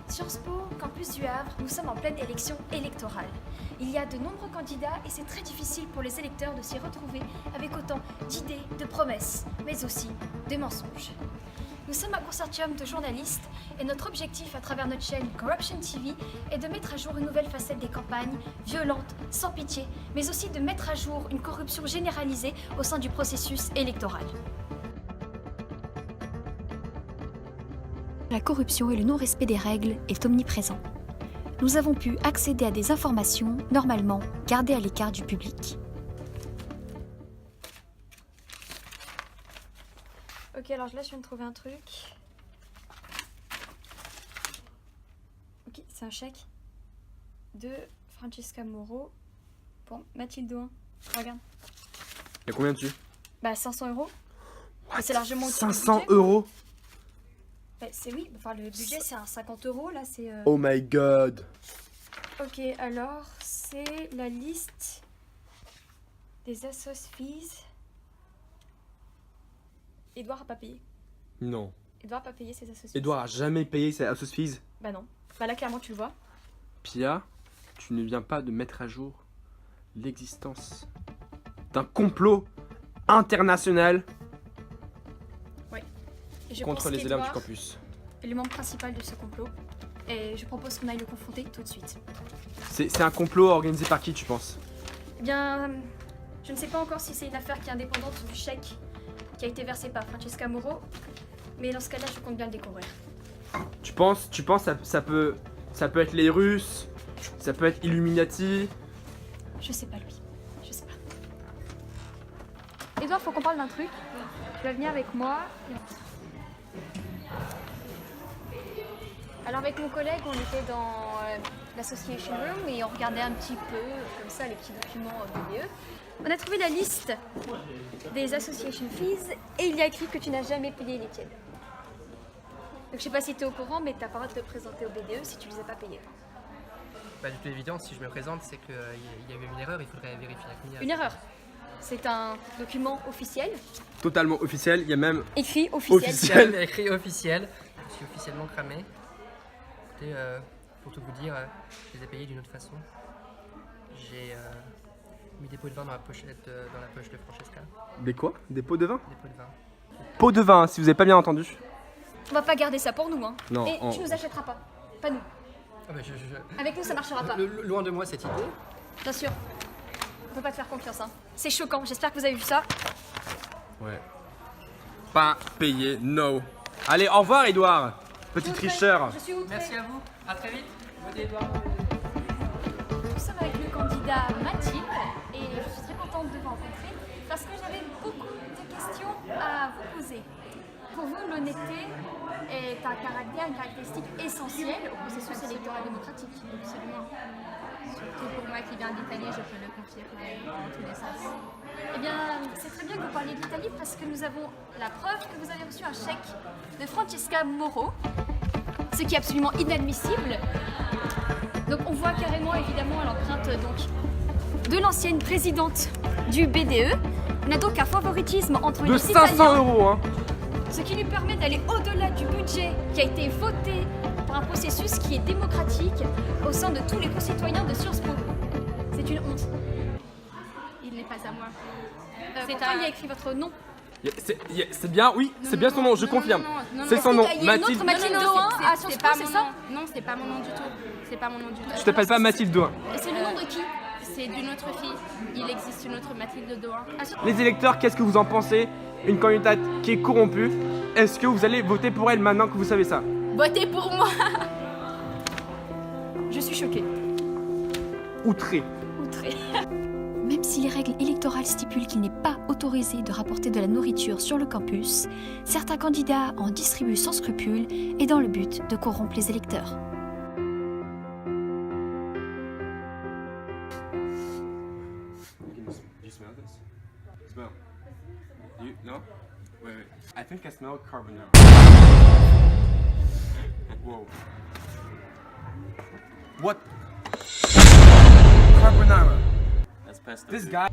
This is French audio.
Sciences Po, campus du Havre, nous sommes en pleine élection électorale. Il y a de nombreux candidats et c'est très difficile pour les électeurs de s'y retrouver avec autant d'idées, de promesses, mais aussi de mensonges. Nous sommes un consortium de journalistes et notre objectif à travers notre chaîne Corruption TV est de mettre à jour une nouvelle facette des campagnes, violentes, sans pitié, mais aussi de mettre à jour une corruption généralisée au sein du processus électoral. La corruption et le non-respect des règles est omniprésent. Nous avons pu accéder à des informations normalement gardées à l'écart du public. Ok, alors là je viens de trouver un truc. Ok, c'est un chèque de Francesca Moreau pour Mathilde Doin. Regarde. Il y a combien dessus? Bah 500 €. C'est largement au-dessus du 500 budget. €? Bah, c'est oui, enfin le budget c'est un 50 € là, c'est... Oh my god. Ok, alors c'est la liste des assos fees. Edouard a pas payé. Non. Edouard a pas payé ses assos fees. Edouard a jamais payé ses assos fees. Bah non. Bah là clairement tu le vois. Pia, tu ne viens pas de mettre à jour l'existence d'un complot international Et je contre pense les élèves du qu'Edouard campus. est le membre principal de ce complot. Et je propose qu'on aille le confronter tout de suite. C'est un complot organisé par qui, tu penses? Eh bien, je ne sais pas encore si c'est une affaire qui est indépendante du chèque qui a été versé par Francesca Moreau. Mais dans ce cas-là, je compte bien le découvrir. Tu penses ça peut être les Russes, ça peut être Illuminati. Je sais pas lui, je sais pas. Edouard, faut qu'on parle d'un truc. Tu vas venir avec moi. Alors avec mon collègue, on était dans l'association room et on regardait un petit peu comme ça les petits documents BDE. On a trouvé la liste des association fees et il y a écrit que tu n'as jamais payé les tiennes. Donc je sais pas si tu es au courant, mais tu n'as pas le droit de te présenter au BDE si tu ne les as pas payés. Bah, de toute évidence, si je me présente, c'est qu'il y a eu une erreur, il faudrait vérifier la combien. Une erreur. C'est un document officiel, Totalement officiel, il y a même écrit officiel. Officiel. C'est écrit officiel, je suis officiellement cramé. Écoutez, pour tout vous dire, je les ai payés d'une autre façon. J'ai mis des pots de vin dans la poche de Francesca. Des quoi? Des pots de vin? Des pots de vin. Pots de vin, si vous avez pas bien entendu. On va pas garder ça pour nous, hein. Non, Et tu nous achèteras pas. Pas nous. Ah bah, Avec nous, ça marchera pas. Loin de moi cette idée. Bien sûr. On peut pas te faire confiance, hein. C'est choquant. J'espère que vous avez vu ça. Ouais. Pas payé, no. Allez, au revoir, Edouard. Petit tricheur. Je suis outrée. Merci à vous, à très vite. Votez Edouard. Nous sommes avec le candidat Mathilde et je suis très contente de vous rencontrer parce que j'avais beaucoup de questions à vous poser. Pour vous, l'honnêteté est un caractère, une caractéristique essentielle au processus électoral démocratique. Absolument. Surtout pour moi qui viens d'Italie, je peux le confirmer dans tous les sens. Eh bien, c'est très bien que vous parliez d'Italie parce que nous avons la preuve que vous avez reçu un chèque de Francesca Moreau, ce qui est absolument inadmissible. Donc on voit carrément évidemment à l'empreinte de l'ancienne présidente du BDE. On a donc un favoritisme entre De les 500 citoyens, €, hein. ce qui lui permet d'aller au-delà du budget qui a été voté par un processus qui est démocratique au sein de tous les concitoyens de Sciences Po. C'est une honte. Il n'est pas à moi. Pourtant, il y a écrit votre nom. C'est bien, oui, c'est bien son nom, je confirme. C'est son nom, Il y a une autre Mathilde. Mathilde Doin à Sciences C'est Po, pas c'est mon ça? nom. Non, c'est pas mon nom du tout. C'est pas mon nom du tout. Je t'appelle pas Mathilde Doin. Et c'est le nom de qui? C'est d'une autre fille. Il existe une autre Mathilde Doin. Les électeurs, qu'est-ce que vous en pensez? Une candidate qui est corrompue, est-ce que vous allez voter pour elle maintenant que vous savez ça? Votez pour moi. Je suis choquée. Outré. Outrée. Même si les règles électorales stipulent qu'il n'est pas autorisé de rapporter de la nourriture sur le campus, certains candidats en distribuent sans scrupule et dans le but de corrompre les électeurs. No? Wait. I think I smell carbonara. Whoa. What? Carbonara. That's pesto. This guy.